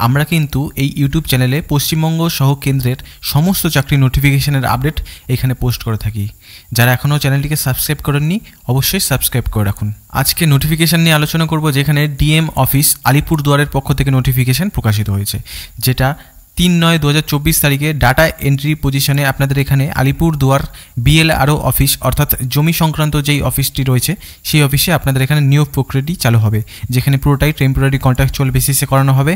আমরা কিন্তু এই ইউটিউব চ্যানেলে পশ্চিমবঙ্গ সহ কেন্দ্রের সমস্ত চাকরি নোটিফিকেশনের আপডেট এখানে পোস্ট করে থাকি। যারা এখনও চ্যানেলটিকে সাবস্ক্রাইব করেননি অবশ্যই সাবস্ক্রাইব করে রাখুন। আজকে নোটিফিকেশান নিয়ে আলোচনা করব, যেখানে ডিএম অফিস আলিপুরদুয়ারের পক্ষ থেকে নোটিফিকেশান প্রকাশিত হয়েছে, যেটা 3/9/2024 তারিখে ডাটা এন্ট্রি পজিশনে আপনাদের এখানে আলিপুরদুয়ার বিএলআরও অফিস অর্থাৎ জমি সংক্রান্ত যেই অফিসটি রয়েছে সেই অফিসে আপনাদের এখানে নিয়োগ প্রক্রিয়াটি চালু হবে, যেখানে পুরোটাই টেম্পোরারি কন্ট্রাকচুয়াল বেসিসে করানো হবে।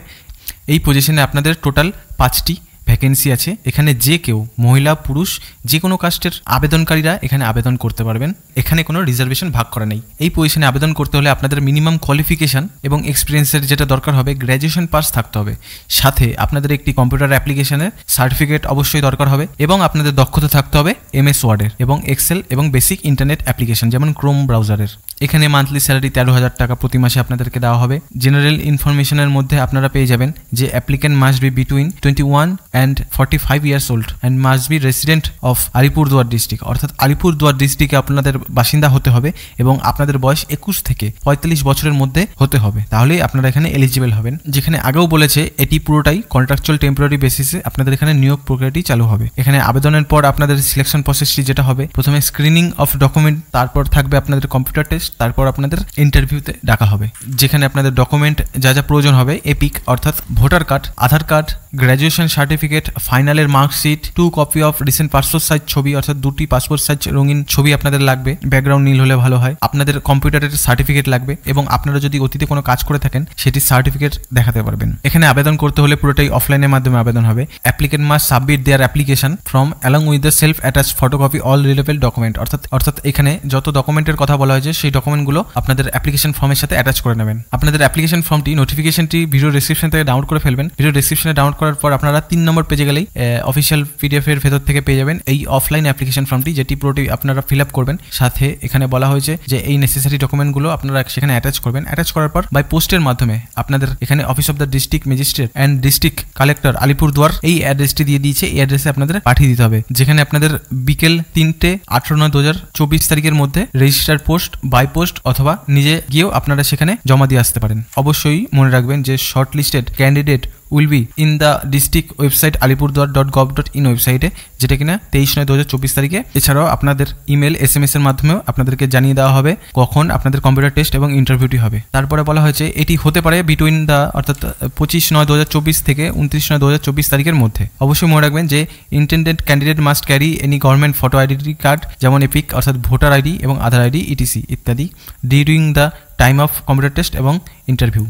এই পজিশনে আপনাদের টোটাল 5টি ভ্যাকেন্সি আছে। এখানে যে কেউ মহিলা পুরুষ যে কোনো কাস্টের আবেদনকারীরা এখানে আবেদন করতে পারবেন। এখানে কোনো রিজার্ভেশন ভাগ করা নেই। এই পজিশনে আবেদন করতে হলে আপনাদের মিনিমাম কোয়ালিফিকেশান এবং এক্সপিরিয়েন্সের যেটা দরকার হবে গ্র্যাজুয়েশন পাস থাকতে হবে, সাথে আপনাদের একটি কম্পিউটার অ্যাপ্লিকেশনের সার্টিফিকেট অবশ্যই দরকার হবে এবং আপনাদের দক্ষতা থাকতে হবে MS ওয়ার্ডের এবং এক্সেল এবং বেসিক ইন্টারনেট অ্যাপ্লিকেশন যেমন ক্রোম ব্রাউজারের। এখানে মান্থলি স্যালারি 13,000 টাকা প্রতি মাসে আপনাদেরকে দেওয়া হবে। জেনারেল ইনফরমেশনের মধ্যে আপনারা পেয়ে যাবেন যে applicant must be between 21 and 45 years old and must be resident of Alipurduar district, অর্থাৎ আলিপুরদুয়ার ডিস্ট্রিক্টে আপনাদের বাসিন্দা হতে হবে এবং আপনাদের বয়স 21 থেকে 45 বছরের মধ্যে হতে হবে, তাহলেই আপনারা এখানে এলিজিবল হবেন। যেখানে আগেও বলেছে এটি পুরোটাই কন্ট্রাকচুয়াল টেম্পোরারি বেসিসে আপনাদের এখানে নিয়োগ প্রক্রিয়াটি চালু হবে। এখানে আবেদনের পর আপনাদের সিলেকশন প্রসেসটি যেটা হবে, প্রথমে স্ক্রিনিং অফ ডকুমেন্ট, তারপর থাকবে আপনাদের কম্পিউটার টেস্ট, তারপর আপনাদের ইন্টারভিউতে ডাকা হবে, যেখানে আপনাদের ডকুমেন্ট যা যা প্রয়োজন হবে এপিক অর্থাৎ ভোটার কার্ড, আধার কার্ড, গ্র্যাজুয়েশন সার্টিফিকেট, ফাইনালের marksheet, 2 copy of recent passport size ছবি অর্থাৎ 2টি পাসপোর্ট সাইজ রঙিন ছবি আপনাদের লাগবে, ব্যাকগ্রাউন্ড নীল হলে ভালো হয়। আপনাদের কম্পিউটারের সার্টিফিকেট লাগবে এবং আপনারা যদি অতীতে কোনো কাজ করে থাকেন সেটি সার্টিফিকেট দেখাতে পারবেন। এখানে আবেদন করতে হলে পুরোটাই অফলাইনের মাধ্যমে আবেদন হবে। Applicant must submit their application form along with the self attached photocopy all relevant document, অর্থাৎ এখানে যত ডকুমেন্টের কথা বলা হয়েছে সেই ডকুমেন্টগুলো আপনাদের অ্যাপ্লিকেশন ফর্মের সাথে অ্যাটাচ করে নেবেন। আপনাদের অ্যাপ্লিকেশন ফর্মটি নোটিফিকেশনটি ভিডিও ডেসক্রিপশন থেকে ডাউনলোড করে ফেলবেন। ভিডিও ডেসক্রিপশনে ডাউনলোড করার পর আপনারা 3 নম্বর পেজে গেলেই অফিসিয়াল PDF এর ভেতর থেকে পেয়ে যাবেন এই অফলাইন অ্যাপ্লিকেশন ফর্মটি, যেটি পুরোটি আপনারা ফিল আপ করবেন। সাথে এখানে বলা হয়েছে যে এই নেসেসারি ডকুমেন্টগুলো আপনারা সেখানে অ্যাটাচ করবেন। অ্যাটাচ করার পর বাই পোস্টের মাধ্যমে আপনাদের এখানে office of the district magistrate and district collector Alipurduar এই অ্যাড্রেসটি দিয়ে দিয়েছে, এই অ্যাড্রেসে আপনাদের পাঠিয়ে দিতে হবে, যেখানে আপনাদের বিকেল 3/18/2024 তারিখের মধ্যে রেজিস্টার পোস্ট, বাই পোস্ট অথবা নিজে গিয়েও আপনারা সেখানে জমা দিয়ে আসতে পারেন। অবশ্যই মনে রাখবেন যে short listed candidate will be in the district website alipurduar.gov.in ওয়েবসাইটে, যেটা কিনা 23/9/2024 তারিখে। এছাড়াও আপনাদের ইমেল SMS এর মাধ্যমেও আপনাদেরকে জানিয়ে দেওয়া হবে কখন আপনাদের কম্পিউটার টেস্ট এবং ইন্টারভিউটি হবে। তারপরে বলা হয়েছে এটি হতে পারে বিটুইন দ্য অর্থাৎ 25/9/2024 থেকে 29/9/2024 তারিখের মধ্যে। অবশ্যই মনে রাখবেন যে intended candidate must carry any government photo identity card যেমন এপিক অর্থাৎ ভোটার ID এবং আধার ID ETC ইত্যাদি during the time of computer test এবং ইন্টারভিউ।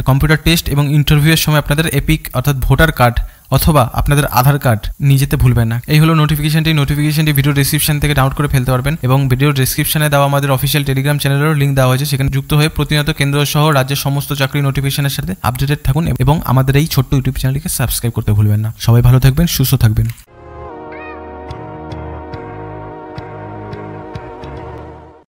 কম্পিউটার টেস্ট এবং ইন্টারভিউয়ের সময় আপনাদের এপিক অর্থাৎ ভোটার কার্ড অথবা আপনাদের আধার কার্ড নিয়ে যেতে ভুলবেন না। এই হলো নোটিফিকেশনটি ভিডিও ডেসক্রিপশন থেকে ডাউনলোড করে ফেলতে পারবেন এবং ভিডিও ডেসক্রিপশনে দেওয়া আমাদের অফিসিয়াল টেলিগ্রাম চ্যানেলেরও লিঙ্ক দেওয়া হয়েছে, সেখানে যুক্ত হয়ে প্রতিনিয়ত কেন্দ্র সহ রাজ্যের সমস্ত চাকরি নোটিফিকেশনের সাথে আপডেটেড থাকুন এবং আমাদের এই ছোট্ট ইউটিউব চ্যানেলটিকে সাবস্ক্রাইব করতে ভুলবেন না। সবাই ভালো থাকবেন, সুস্থ থাকবেন।